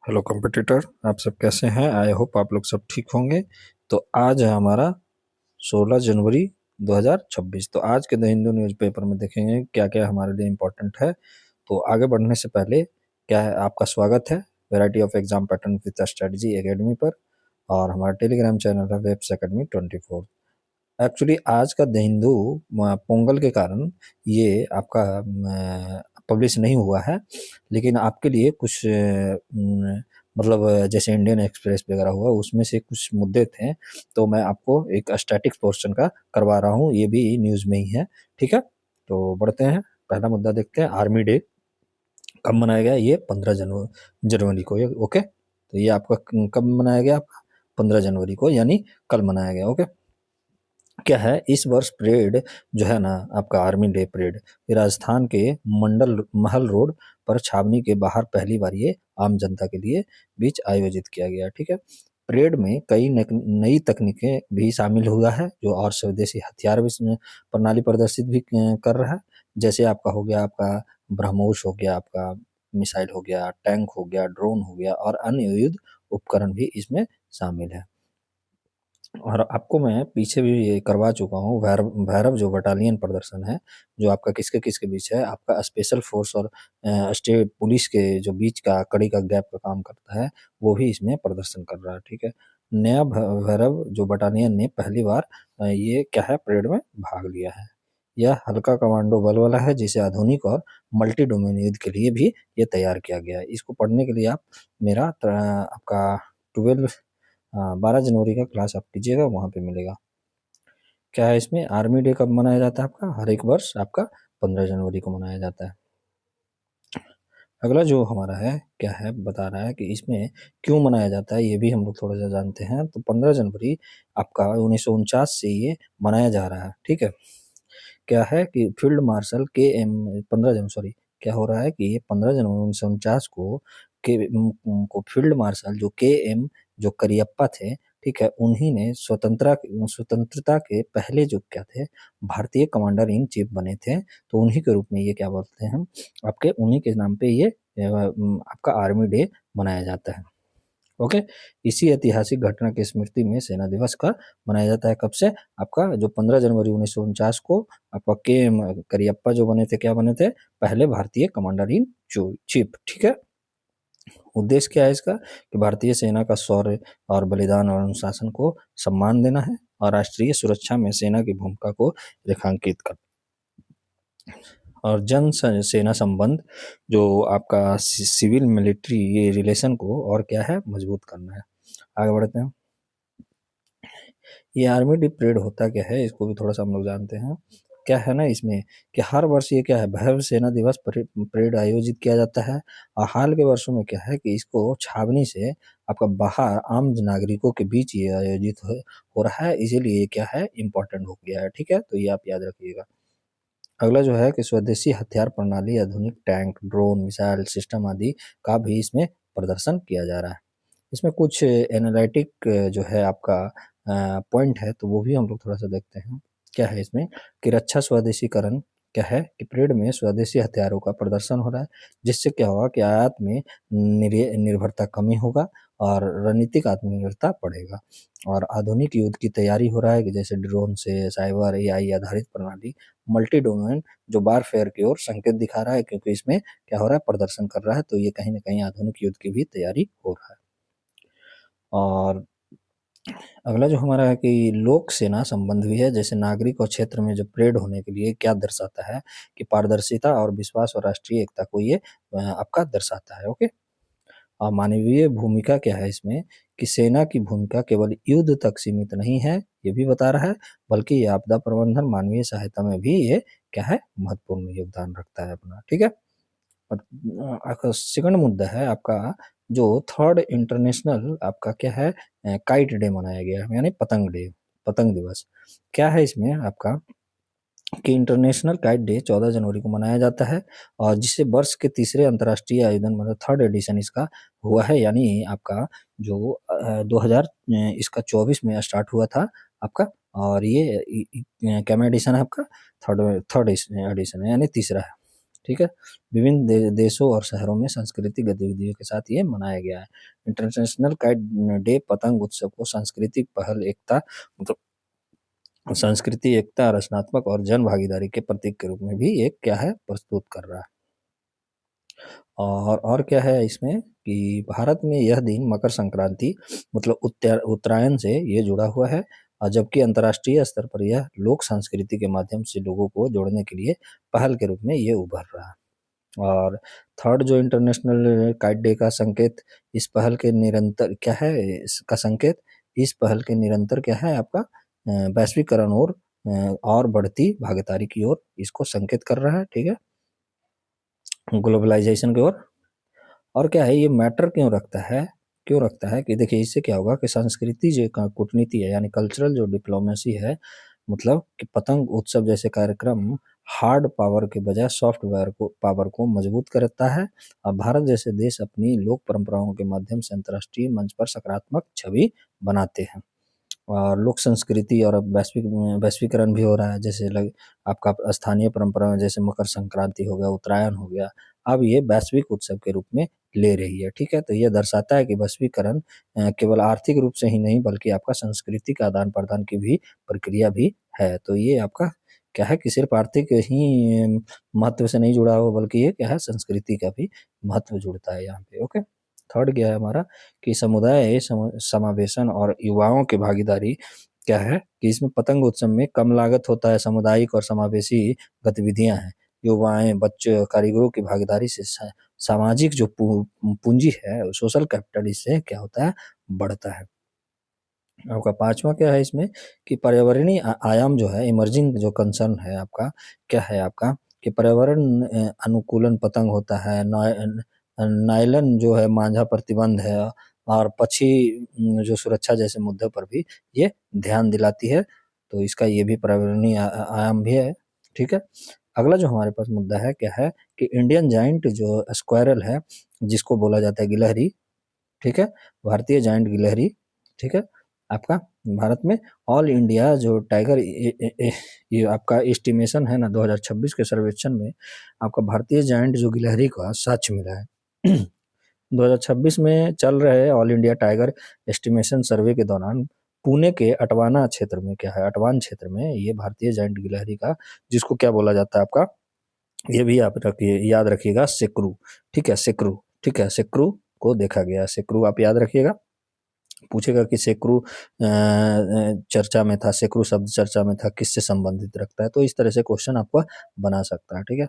Hello competitor, आप सब कैसे हैं? आई होप आप लोग सब ठीक होंगे। तो आज है हमारा 16 जनवरी 2026। तो आज के द हिंदू न्यूज़पेपर में देखेंगे क्या क्या हमारे लिए इम्पोर्टेंट है। तो आगे बढ़ने से पहले क्या है, आपका स्वागत है variety of exam pattern with strategy academy पर, और हमारा टेलीग्राम चैनल है वेब्स एकेडमी 24। एक्चुअली आज का द हिंदू पोंगल के कारण ये आपका पब्लिश नहीं हुआ है, लेकिन आपके लिए कुछ मतलब जैसे इंडियन एक्सप्रेस वगैरह हुआ उसमें से कुछ मुद्दे थे, तो मैं आपको एक स्टैटिक पोर्शन का करवा रहा हूँ, ये भी न्यूज़ में ही है। ठीक है, तो बढ़ते हैं। पहला मुद्दा देखते हैं, आर्मी डे कब मनाया गया? ये 15 जनवरी को। ये ओके, तो ये आपका कब मनाया गया? 15 जनवरी को, यानी कल मनाया गया। ओके, क्या है इस वर्ष परेड जो है ना आपका आर्मी डे परेड, ये राजस्थान के मंडल महल रोड पर छावनी के बाहर पहली बार ये आम जनता के लिए बीच आयोजित किया गया। ठीक है, परेड में कई नई तकनीकें भी शामिल हुआ है, जो और स्वदेशी हथियार भी इसमें प्रणाली प्रदर्शित भी कर रहा है। जैसे आपका हो गया, आपका ब्रह्मोस हो गया, आपका मिसाइल हो गया, टैंक हो गया, ड्रोन हो गया, और अन्य युद्ध उपकरण भी इसमें शामिल है। और आपको मैं पीछे भी ये करवा चुका हूँ, भैरव जो बटालियन प्रदर्शन है, जो आपका किसके किसके बीच है, आपका स्पेशल फोर्स और स्टेट पुलिस के जो बीच का कड़ी का गैप का काम करता है, वो भी इसमें प्रदर्शन कर रहा है। ठीक है, नया भैरव जो बटालियन ने पहली बार ये क्या है परेड में भाग लिया है। यह हल्का कमांडो बल वाला है, जिसे आधुनिक और मल्टी डोमेन युद्ध के लिए भी ये तैयार किया गया है। इसको पढ़ने के लिए आप मेरा आपका 12 12 जनवरी का क्लास आप कीजिएगा, वहाँ पे मिलेगा। क्या है इसमें, आर्मी डे कब मनाया जाता है? आपका हर एक वर्ष आपका 15 जनवरी को मनाया जाता है। अगला जो हमारा है क्या है, बता रहा है कि इसमें क्यों मनाया जाता है, ये भी हम लोग थोड़ा सा जानते हैं। तो 15 जनवरी आपका 1949 से ये मनाया जा रहा है। ठीक है, क्या है कि फील्ड मार्शल के एम 15 जनवरी सॉरी, क्या हो रहा है कि ये 15 जनवरी 1949 को फील्ड मार्शल जो के एम जो करियप्पा थे, ठीक है, उन्हीं ने स्वतंत्रता के पहले जो क्या थे, भारतीय कमांडर इन चीफ बने थे। तो उन्हीं के रूप में ये क्या बोलते हैं हम, आपके उन्हीं के नाम पे ये आपका आर्मी डे मनाया जाता है। ओके, इसी ऐतिहासिक घटना की स्मृति में सेना दिवस का मनाया जाता है। कब से? आपका जो 15 जनवरी 1949 को आपका के एम करियप्पा जो बने थे, क्या बने थे? पहले भारतीय कमांडर इन चीफ। ठीक है, उद्देश्य क्या है इसका कि भारतीय सेना का शौर्य और बलिदान और अनुशासन को सम्मान देना है, और राष्ट्रीय सुरक्षा में सेना की भूमिका को रेखांकित कर, और जन सेना संबंध जो आपका सिविल मिलिट्री ये रिलेशन को और क्या है मजबूत करना है। आगे बढ़ते हैं। ये आर्मी डे परेड होता क्या है, इसको भी थोड़ा सा हम लोग जानते हैं। क्या है ना इसमें कि हर वर्ष ये क्या है, भव्य सेना दिवस परेड आयोजित किया जाता है। और हाल के वर्षों में क्या है कि इसको छावनी से आपका बाहर आम नागरिकों के बीच ये आयोजित हो रहा है, इसीलिए ये क्या है इम्पोर्टेंट हो गया है। ठीक है, तो ये आप याद रखिएगा। अगला जो है कि स्वदेशी हथियार प्रणाली, आधुनिक टैंक, ड्रोन, मिसाइल सिस्टम आदि का भी इसमें प्रदर्शन किया जा रहा है। इसमें कुछ एनालिटिक जो है आपका पॉइंट है, तो वो भी हम लोग थोड़ा सा देखते हैं। क्या है इसमें कि रक्षा स्वदेशीकरण, क्या है कि परेड में स्वदेशी हथियारों का प्रदर्शन हो रहा है, जिससे क्या होगा कि आयात में निर्भरता कमी होगा और रणनीतिक आत्मनिर्भरता बढ़ेगा। और आधुनिक युद्ध की तैयारी हो रहा है, कि जैसे ड्रोन से साइबर एआई आधारित प्रणाली, मल्टी डोमेन जो वारफेयर की ओर संकेत दिखा रहा है, क्योंकि इसमें क्या हो रहा है प्रदर्शन कर रहा है, तो ये कहीं ना कहीं आधुनिक युद्ध की भी तैयारी हो रहा है। और अगला जो हमारा है कि लोक सेना संबंध भी है, जैसे नागरिक और क्षेत्र में जो परेड होने के लिए क्या दर्शाता है कि पारदर्शिता और विश्वास और राष्ट्रीय एकता को ये आपका दर्शाता है। ओके, और मानवीय भूमिका क्या है इसमें कि सेना की भूमिका केवल युद्ध तक सीमित नहीं है, ये भी बता रहा है, बल्कि ये आपदा प्रबंधन, मानवीय सहायता में भी ये क्या है महत्वपूर्ण योगदान रखता है अपना। ठीक है, और सेकंड मुद्दा है आपका जो थर्ड इंटरनेशनल आपका क्या है काइट डे मनाया गया है, यानी पतंग डे, पतंग दिवस। क्या है इसमें आपका कि इंटरनेशनल काइट डे 14 जनवरी को मनाया जाता है, और जिसे वर्ष के तीसरे अंतर्राष्ट्रीय आयोजन मतलब थर्ड एडिशन इसका हुआ है, यानी आपका जो 2000 इसका 24 में स्टार्ट हुआ था आपका, और ये क्या में एडिशन है आपका, थर्ड थर्ड एडिशन है, यानी तीसरा है। ठीक है। विभिन्न देशों और शहरों में सांस्कृतिक गतिविधियों के साथ ये मनाया गया है। इंटरनेशनल काइट डे पतंग उत्सव को सांस्कृतिक पहल एकता मतलब संस्कृति एकता, रचनात्मक और जन भागीदारी के प्रतीक के रूप में भी एक क्या है प्रस्तुत कर रहा है। और क्या है इसमें कि भारत में यह दिन मकर संक्रांति मतलब उत्तरायण से ये जुड़ा हुआ है, और जबकि अंतर्राष्ट्रीय स्तर पर यह लोक संस्कृति के माध्यम से लोगों को जोड़ने के लिए पहल के रूप में ये उभर रहा है। और थर्ड जो इंटरनेशनल काइट डे का संकेत इस पहल के निरंतर क्या है, इसका संकेत इस पहल के निरंतर क्या है आपका वैश्वीकरण और बढ़ती भागीदारी की ओर इसको संकेत कर रहा है, ठीक है, ग्लोबलाइजेशन की ओर। और क्या है ये मैटर क्यों रखता है कि देखिए इससे क्या होगा कि संस्कृति जो कूटनीति है यानी कल्चरल जो डिप्लोमेसी है, मतलब कि पतंग उत्सव जैसे कार्यक्रम हार्ड पावर के बजाय सॉफ्ट पावर को मजबूत करता है, और भारत जैसे देश अपनी लोक परंपराओं के माध्यम से अंतर्राष्ट्रीय मंच पर सकारात्मक छवि बनाते हैं। और लोक संस्कृति और अब वैश्वीकरण भी हो रहा है, जैसे आपका स्थानीय परंपरा में जैसे मकर संक्रांति हो गया, उत्तरायण हो गया, अब ये वैश्विक उत्सव के रूप में ले रही है, ठीक है। तो ये दर्शाता है कि वैश्वीकरण केवल आर्थिक रूप से ही नहीं बल्कि आपका सांस्कृतिक आदान प्रदान की भी प्रक्रिया भी है। तो ये आपका क्या है कि सिर्फ आर्थिक ही महत्व से नहीं जुड़ा हुआ बल्कि ये क्या है संस्कृति का भी महत्व जुड़ता है यहाँ पे। ओके, थर्ड क्या है हमारा कि समुदाय समावेशन और युवाओं की भागीदारी क्या है कि इसमें पतंग उत्सव में कम लागत होता है, सामुदायिक और समावेशी गतिविधियां हैं, युवाएं बच्चे कारीगरों की भागीदारी से सामाजिक जो पूंजी है सोशल कैपिटल इससे क्या होता है बढ़ता है। आपका पांचवा क्या है इसमें कि पर्यावरणीय आयाम जो है इमर्जिंग जो कंसर्न है आपका क्या है आपका कि पर्यावरण अनुकूलन पतंग होता है, नायलन जो है मांझा प्रतिबंध है, और पक्षी जो सुरक्षा जैसे मुद्दे पर भी ये ध्यान दिलाती है। तो इसका ये भी पर्यावरणीय आयाम भी है, ठीक है। अगला जो हमारे पास मुद्दा है क्या है कि इंडियन जाइंट जो स्क्वायरल है जिसको बोला जाता है गिलहरी, ठीक है, भारतीय जाइंट गिलहरी, ठीक है, आपका भारत में ऑल इंडिया जो टाइगर ये आपका एस्टिमेशन है ना 2026 के सर्वेक्षण में आपका भारतीय जाइंट जो गिलहरी का साक्ष्य मिला है 2026 में चल रहे ऑल इंडिया टाइगर एस्टिमेशन सर्वे के दौरान पुणे के अटवाना क्षेत्र में क्या है अटवान क्षेत्र में ये भारतीय जाइंट गिलहरी का जिसको क्या बोला जाता है आपका ये भी आप रखिए याद रखिएगा सेक्रू, ठीक है, सेक्रू, ठीक है, सेक्रू को देखा गया, सेक्रू आप याद रखिएगा। पूछेगा कि सेक्रू चर्चा में था, सेक्रू शब्द चर्चा में था, किससे संबंधित रखता है, तो इस तरह से क्वेश्चन आपको बना सकता है, ठीक है।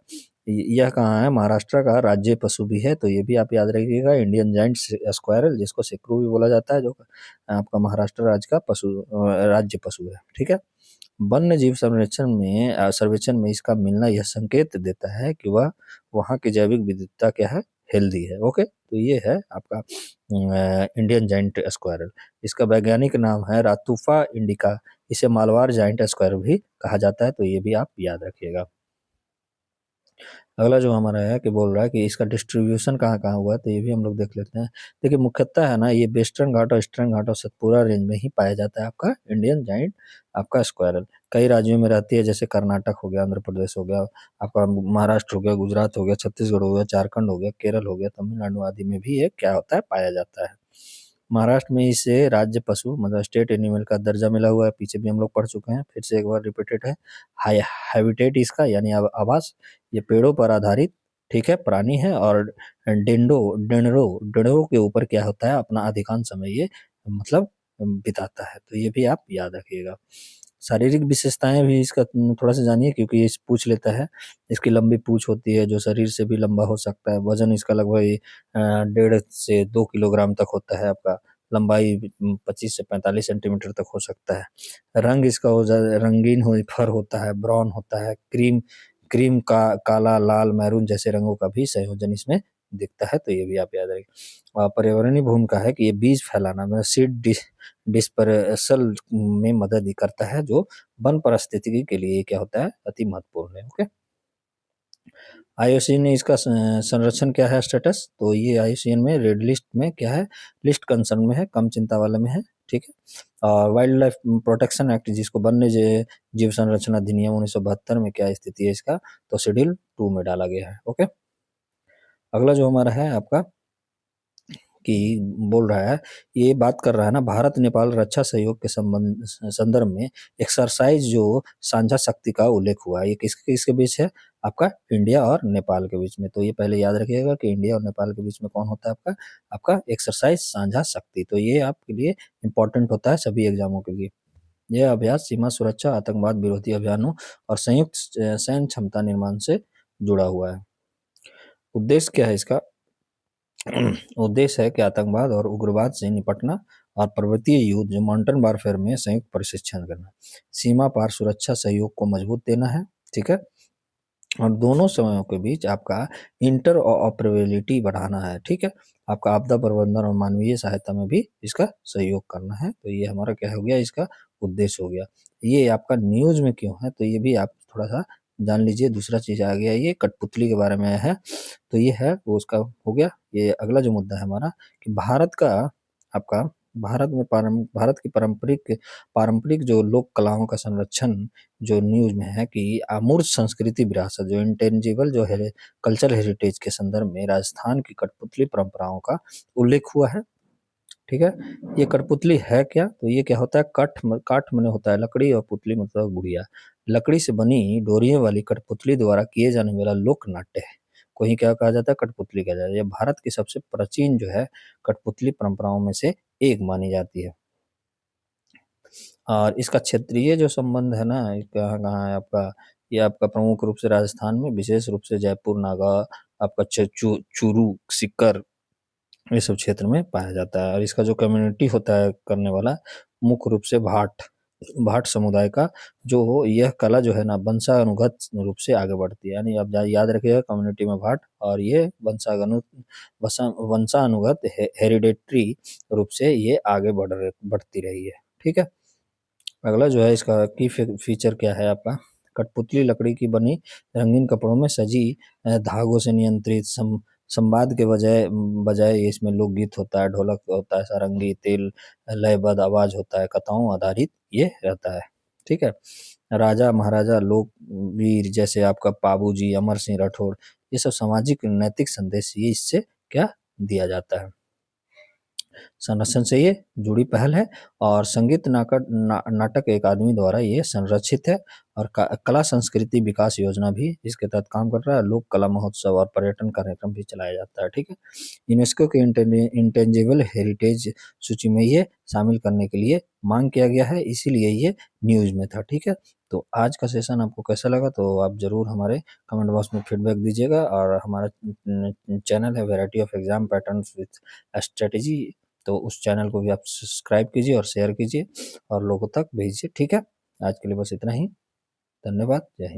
यह कहाँ है महाराष्ट्र का राज्य पशु भी है, तो ये भी आप याद रखिएगा इंडियन जाइंट स्क्वायरल जिसको सेक्रू भी बोला जाता है जो आपका महाराष्ट्र राज्य का राज्य पशु है, ठीक है। वन्य जीव सर्वेक्षण में इसका मिलना यह संकेत देता है कि वह वहाँ की जैविक विविधता क्या है हेल्दी है। ओके, तो ये है आपका इंडियन जाइंट स्क्वायरल, इसका वैज्ञानिक नाम है रातुफा इंडिका, इसे मालवार जाइंट स्क्वायरल भी कहा जाता है, तो ये भी आप याद रखिएगा। अगला जो हमारा है कि बोल रहा है कि इसका डिस्ट्रीब्यूशन कहाँ कहाँ हुआ है, तो ये भी हम लोग देख लेते हैं। देखिए मुख्यतः है ना ये वेस्टर्न घाट और ईस्टर्न घाट और सतपुरा रेंज में ही पाया जाता है आपका इंडियन जाइंट आपका स्क्वायरल। कई राज्यों में रहती है जैसे कर्नाटक हो गया, आंध्र प्रदेश हो गया, आपका महाराष्ट्र हो गया, गुजरात हो गया, छत्तीसगढ़ हो गया, झारखंड हो गया, केरल हो गया, तमिलनाडु आदि में भी ये क्या होता है पाया जाता है। महाराष्ट्र में इसे राज्य पशु मतलब स्टेट एनिमल का दर्जा मिला हुआ है, पीछे भी हम लोग पढ़ चुके हैं, फिर से एक बार रिपीटेड है। हैबिटेट इसका यानी आवास ये पेड़ों पर आधारित ठीक है प्राणी है, और डेंडरों के ऊपर क्या होता है अपना अधिकांश समय ये मतलब बिताता है, तो ये भी आप याद रखिएगा। शारीरिक विशेषताएं भी इसका थोड़ा सा जानिए क्योंकि ये पूछ लेता है। इसकी लंबी पूछ होती है जो शरीर से भी लंबा हो सकता है, वजन इसका लगभग 1.5 से 2 किलोग्राम तक होता है, आपका लंबाई 25 से 45 सेंटीमीटर तक हो सकता है। रंग इसका हो रंगीन हो फर होता है, ब्राउन होता है, क्रीम क्रीम का काला लाल मैरून जैसे रंगों का भी संयोजन इसमें दिखता है, तो ये भी आप याद रखिए। पर्यावरणीय भूमिका है कि ये बीज फैलाना मतलब सीड डिस्पर्सल में मदद करता है जो वन पारिस्थितिकी के लिए क्या होता है अति महत्वपूर्ण है। ओके, आईयूसीएन ने इसका संरक्षण क्या है स्टेटस, तो ये आईयूसीएन में रेड लिस्ट में क्या है लिस्ट कंसर्न में है, कम चिंता वाले में है, ठीक है। और वाइल्ड लाइफ प्रोटेक्शन एक्ट, जिसको वन्य जीव संरक्षण अधिनियम 1972 में क्या स्थिति है इसका, तो शेड्यूल 2 में डाला गया है। ओके, अगला जो हमारा है आपका कि बोल रहा है, ये बात कर रहा है ना, भारत नेपाल रक्षा सहयोग के संदर्भ में एक्सरसाइज जो साझा शक्ति का उल्लेख हुआ है, ये किसके किसके बीच है, आपका इंडिया और नेपाल के बीच में। तो ये पहले याद रखिएगा कि इंडिया और नेपाल के बीच में कौन होता है, आपका आपका एक्सरसाइज साझा शक्ति। तो ये आपके लिए इंपॉर्टेंट होता है सभी एग्जामों के लिए। यह अभ्यास सीमा सुरक्षा, आतंकवाद विरोधी अभियानों और संयुक्त सैन्य क्षमता निर्माण से जुड़ा हुआ है। उद्देश्य क्या है इसका, उद्देश्य है कि आतंकवाद और उग्रवाद से निपटना और पर्वतीय युद्ध जो माउंटेन वारफेयर में संयुक्त प्रशिक्षण करना, सीमा पार सुरक्षा सहयोग को मजबूत देना है, ठीक है। और दोनों समयों के बीच आपका इंटर ऑपरेबिलिटी बढ़ाना है, ठीक है। आपका आपदा प्रबंधन और मानवीय सहायता में भी इसका सहयोग करना है। तो ये हमारा क्या हो गया, इसका उद्देश्य हो गया। ये आपका न्यूज में क्यों है, तो ये भी आप थोड़ा सा जान लीजिए। दूसरा चीज आ गया, ये कठपुतली के बारे में है, तो ये है वो उसका हो गया। ये अगला जो मुद्दा है हमारा कि भारत का आपका भारत की पारंपरिक जो लोक कलाओं का संरक्षण जो न्यूज में है कि अमूर्त संस्कृति विरासत जो इंटेंजिबल जो है कल्चर हेरिटेज के संदर्भ में राजस्थान की कठपुतली परंपराओं का उल्लेख हुआ है, ठीक है। ये कठपुतली है क्या, तो ये क्या होता है, काठ मने होता है लकड़ी और पुतली मतलब गुड़िया। लकड़ी से बनी डोरियों वाली कठपुतली द्वारा किए जाने वाला लोक नाट्य है, को ही क्या कहा जाता है, कठपुतली कहा जाता है। ये भारत की सबसे प्राचीन जो है कठपुतली परंपराओं में से एक मानी जाती है। और इसका क्षेत्रीय जो संबंध है ना, कहाँ कहाँ है आपका, ये आपका प्रमुख रूप से राजस्थान में, विशेष रूप से जयपुर, नागा, आपका चूरू, सीकर, ये सब क्षेत्र में पाया जाता है। और इसका जो कम्युनिटी होता है करने वाला, मुख्य रूप से भाट समुदाय का, जो यह कला जो है ना वंशानुगत रूप से आगे बढ़ती है। यानी आप याद रखिएगा, कम्युनिटी में भाट, और ये वंशानुगत हेरिडेटरी रूप से ये आगे बढ़ती रही है, ठीक है। अगला जो है इसका की फीचर क्या है आपका, कठपुतली लकड़ी की बनी रंगीन कपड़ों में सजी धागों से नियंत्रित संवाद के बजाय बजाय इसमें लोकगीत होता है, ढोलक होता है, सारंगी, तेल, लयबद्ध आवाज होता है, कथाओं आधारित ये रहता है, ठीक है। राजा महाराजा लोक वीर जैसे आपका पाबू जी, अमर सिंह राठौड़, ये सब सामाजिक नैतिक संदेश ये इससे क्या दिया जाता है। संरक्षण से ये जुड़ी पहल है। और संगीत नाटक एक आदमी द्वारा ये संरक्षित है। और कला संस्कृति विकास योजना भी इसके तहत काम कर रहा है। लोक कला महोत्सव और पर्यटन कार्यक्रम भी चलाया जाता है, ठीक है। यूनेस्को के इंटेंजिबल हेरिटेज सूची में ये शामिल करने के लिए मांग किया गया है, इसीलिए ये न्यूज में था, ठीक है। तो आज का सेशन आपको कैसा लगा, तो आप जरूर हमारे कमेंट बॉक्स में फीडबैक दीजिएगा। और हमारा चैनल है variety of exam patterns with strategy, तो उस चैनल को भी आप सब्सक्राइब कीजिए और शेयर कीजिए और लोगों तक भेजिए, ठीक है। आज के लिए बस इतना ही, धन्यवाद, जय हिंद।